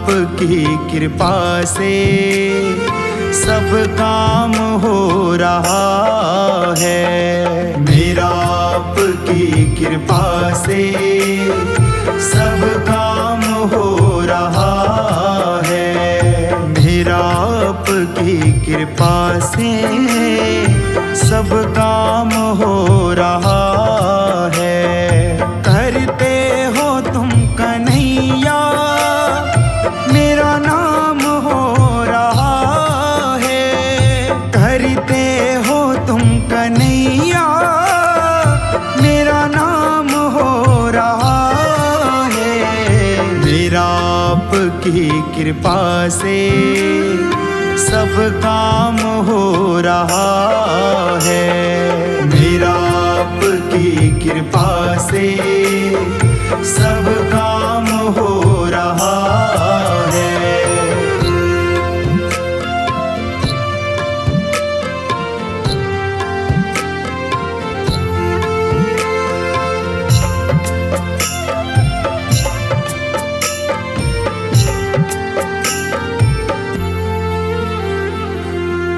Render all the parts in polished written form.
आपकी कृपा से सब काम हो रहा है। मेरा आपकी कृपा से सब काम हो रहा है। मेरा आपकी कृपा से सब काम हो रहा है। करते हो तुम कन्हैया मेरा नाम हो रहा है। करते हो तुम कन्हैया मेरा नाम हो रहा है। मेरा आपकी कृपा से सब काम हो रहा है। मेरा आपकी कृपा से सब काम हो रहा है।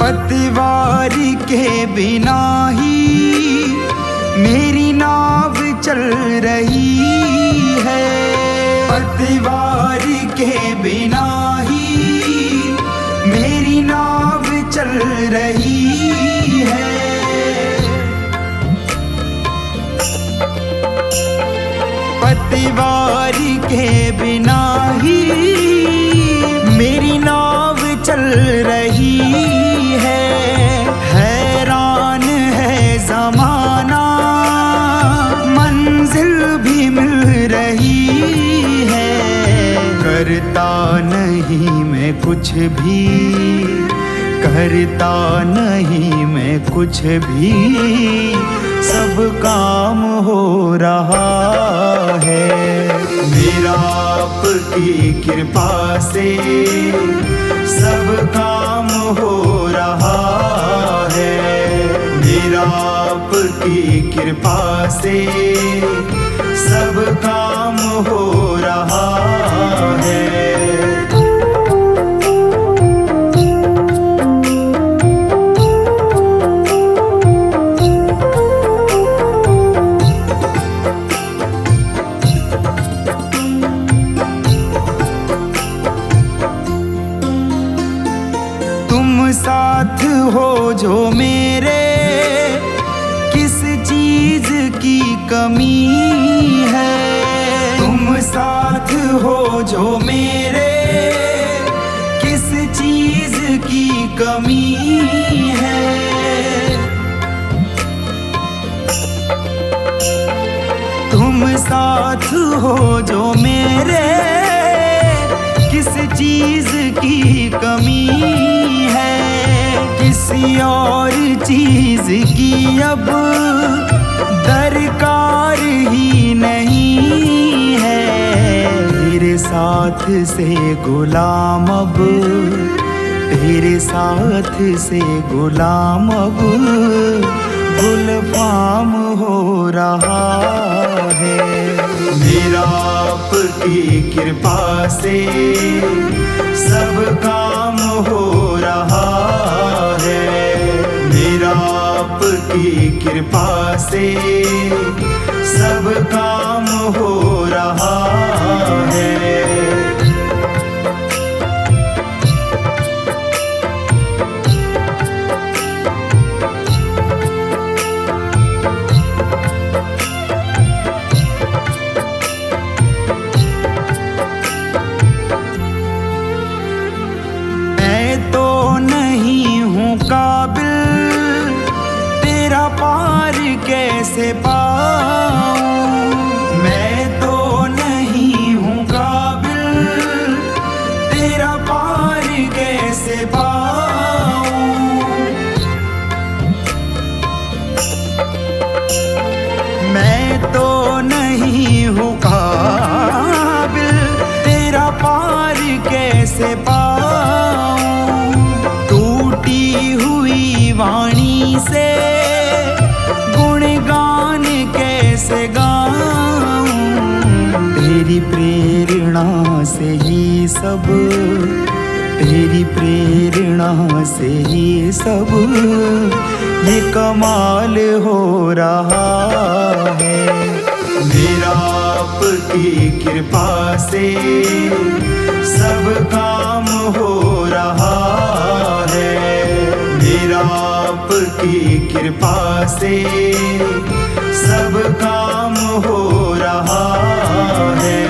पतवार के बिना ही मेरी नाव चल रही है। पतवार के बिना ही मेरी नाव चल रही है। पतवार के बिना ही मेरी नाव चल रही है। हैरान है ज़माना मंजिल भी मिल रही है। करता नहीं मैं कुछ भी, करता नहीं मैं कुछ भी, सब काम हो रहा है। मेरा आपकी कृपा से सब काम हो रहा है। मेरा आपकी कृपा से सब काम हो रहा है। साथ हो जो मेरे, किस चीज की कमी है। तुम साथ हो जो मेरे, किस चीज की कमी है। तुम साथ हो जो मेरे, किस चीज की कमी है। किसी और चीज की अब दरकार ही नहीं है। तेरे साथ से गुलाम अब, तेरे साथ से गुलाम अब गुलफाम हो रहा है। मेरा आपकी कृपा से सब काम हो रहा है। मेरा आपकी कृपा से सब काम हो रहा है। काबिल तेरा पार कैसे पाऊं। मैं तो नहीं हूँ काबिल तेरा पार कैसे पाऊं। मैं तो नहीं हूँ काबिल तेरा पार कैसे पाऊं। वाणी से गुणगान कैसे गाऊं। तेरी प्रेरणा से ही सब, तेरी प्रेरणा से ही सब ये कमाल हो रहा है। मेरा आपकी कृपा से सब काम हो रहा है। मेरा आपकी कृपा से सब काम हो रहा है।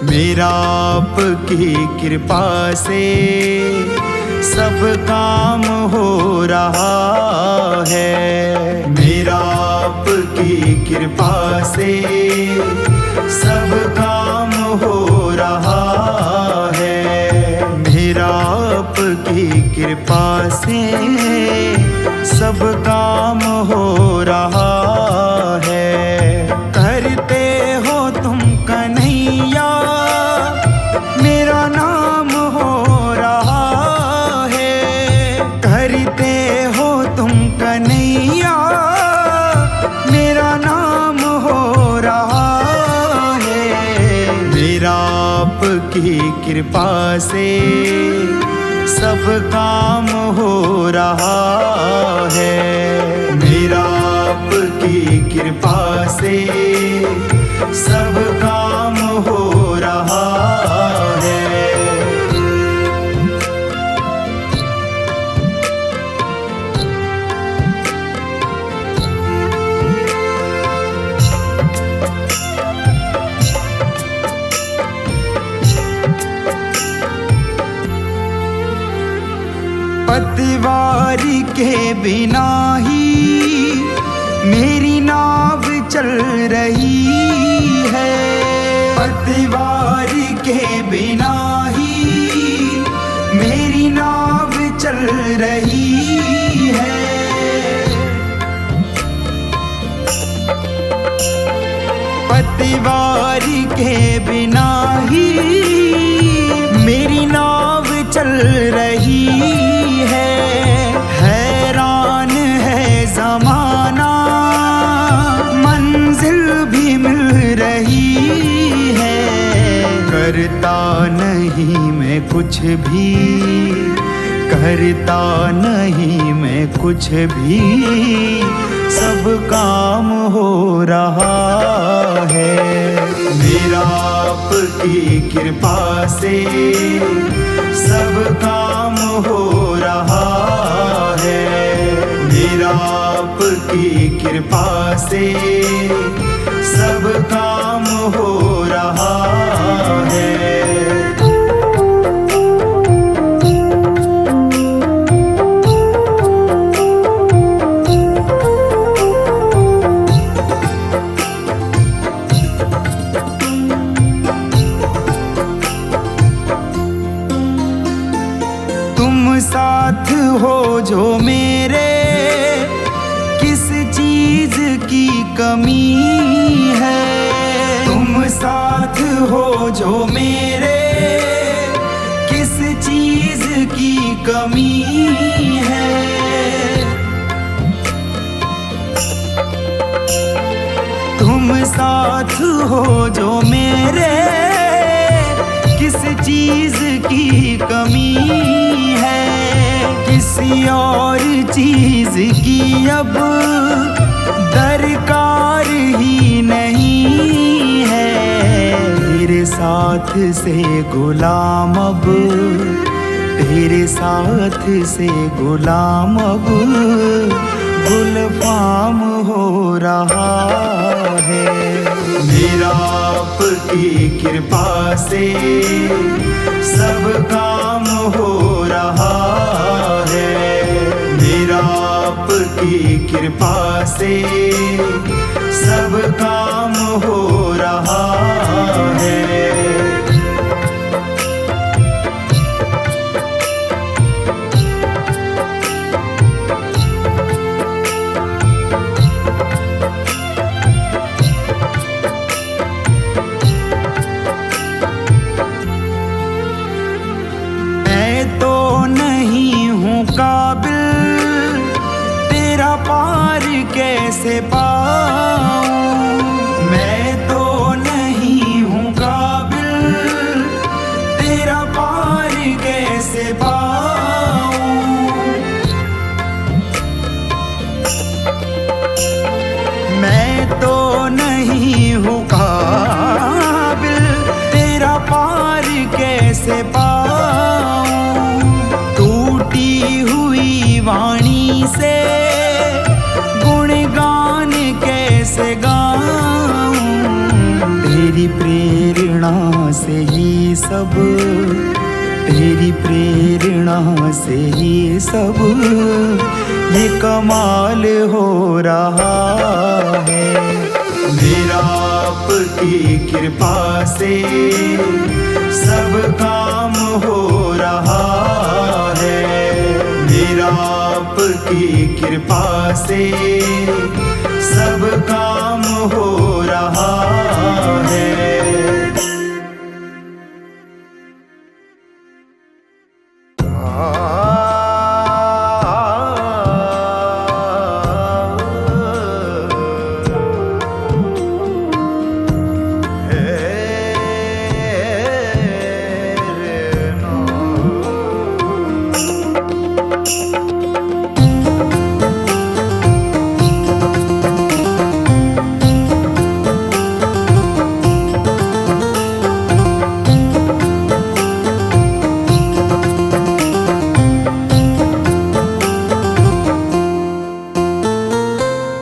मेरा आपकी कृपा से सब काम हो रहा है। मेरा आपकी कृपा से सब काम हो रहा है। मेरा आपकी कृपा से सब काम हो रहा है। करते हो तुम कन्हैया मेरा नाम हो रहा है। करते हो तुम कन्हैया मेरा नाम हो रहा है। मेरा आपकी कृपा से सब काम हो रहा है। मेरा आपकी कृपा से सब काम हो रहा है। पतवारी के बिना ही मेरी नाव चल रही है। पतवारी के बिना ही मेरी नाव चल रही है। पतवारी के बिना ही मेरी नाव चल रही है। हैरान है ज़माना मंजिल भी मिल रही है। करता नहीं मैं कुछ भी, करता नहीं मैं कुछ भी, सब काम हो रहा है। मेरा आपकी कृपा से सब काम हो रहा है। मेरा आपकी कृपा से सब काम हो रहा है। साथ हो जो मेरे, किस चीज की कमी है। तुम साथ हो जो मेरे, किस चीज की कमी है। तुम साथ हो जो मेरे, किस चीज की कमी है। किसी और चीज की अब दरकार ही नहीं है। तेरे साथ से गुलाम अब, तेरे साथ से गुलाम अब गुलफाम हो रहा है। मेरा आपकी कृपा से सब काम हो रहा है। मेरा आपकी कृपा से सब काम हो रहा है। काबिल तेरा पार कैसे पाऊं, मैं तो नहीं हूँ काबिल तेरा पार कैसे पाऊं। मैं तो नहीं हूँ काबिल तेरा पार कैसे पाऊं। टूटी हुई वाणी से गुणगान कैसे गाऊं। तेरी प्रेरणा से ही सब, तेरी प्रेरणा से ही सब ये कमाल हो रहा है। मेरा आपकी कृपा से सब काम हो रहा है। मेरा आपकी कृपा से सब काम हो रहा है।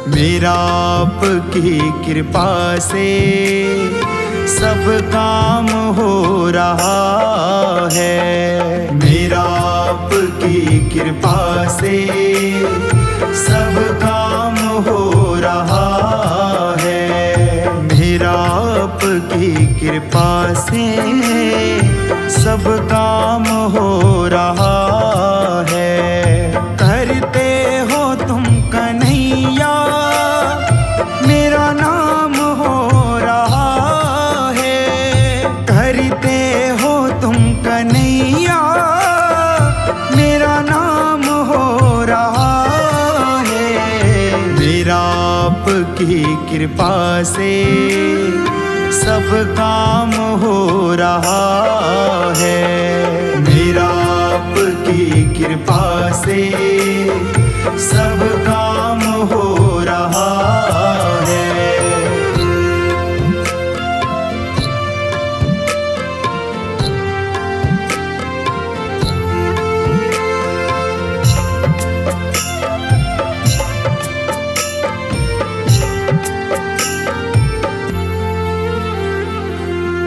मेरा आपकी कृपा से सब काम हो रहा है। मेरा आपकी कृपा से सब काम हो रहा है। मेरा आपकी कृपा से सब काम हो रहा है। करते हो तुम कन्हैया मेरा नाम हो रहा है। करते हो तुम कन्हैया मेरा नाम हो रहा है। मेरा आपकी कृपा से सब काम हो रहा है। मेरा आपकी कृपा से सब काम हो रहा है।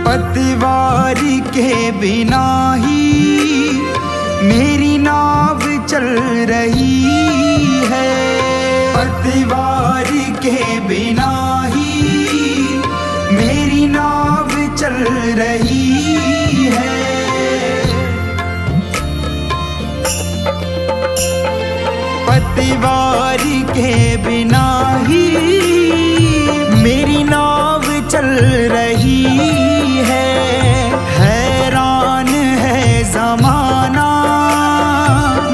पतवारी के बिना ही मेरी नाव चल रही है। पतवारी के बिना ही मेरी नाव चल रही है। पतवारी के बिना ही मेरी नाव चल रही है। हैरान है ज़माना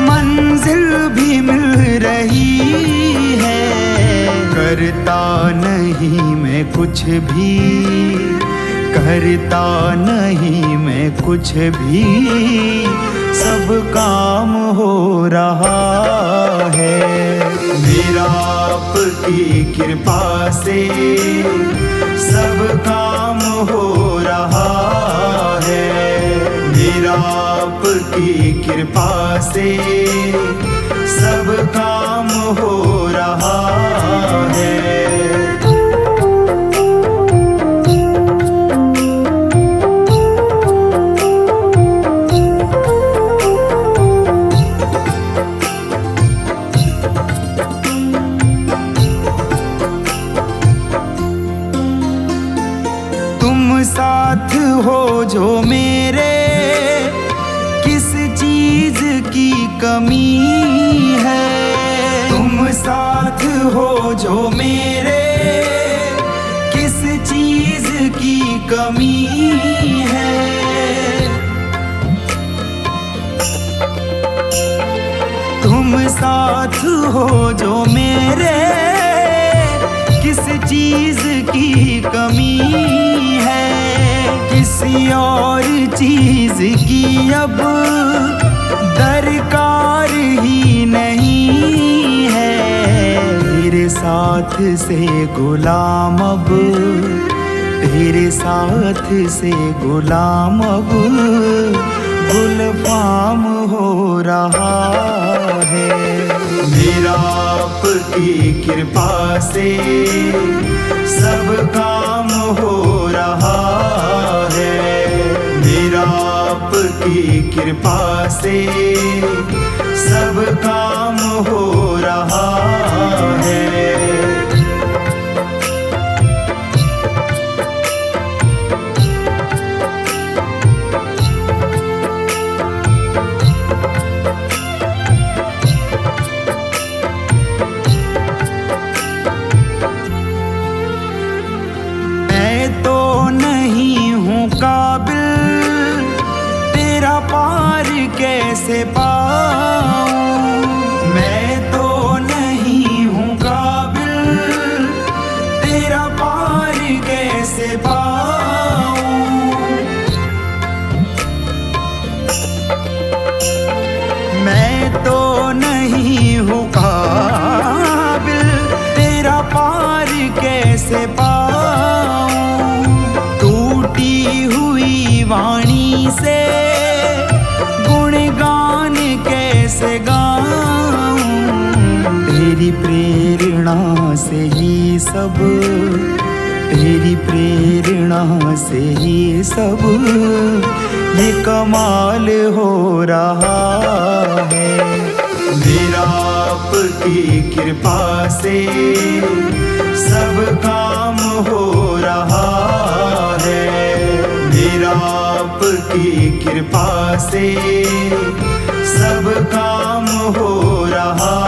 मंजिल भी मिल रही है। करता नहीं मैं कुछ भी, करता नहीं मैं कुछ भी, सब काम हो रहा है। मेरा आपकी कृपा से सब काम हो रहा है। मेरा आपकी कृपा से सब काम हो रहा है। साथ हो जो मेरे, किस चीज की कमी है, किसी और चीज की अब दरकार ही नहीं है। तेरे साथ से गुलाम अब, तेरे साथ से गुलाम अब गुलफाम हो रहा है। मेरा आपकी कृपा से सब काम हो रहा है। मेरा आपकी कृपा से सब काम हो रहा है। काबिल तेरा पार कैसे पाऊं, मैं तो नहीं हूँ काबिल तेरा पार कैसे पाऊं। मैं तो नहीं हूँ काबिल तेरा पार कैसे पाऊं। टूटी हुई वाणी से गुणगान कैसे गाऊं। तेरी प्रेरणा से ही सब, तेरी प्रेरणा से ही सब ये कमाल हो रहा है। मेरा आपकी कृपा से सब काम हो रहा है। मेरा आपकी कृपा से सब काम हो रहा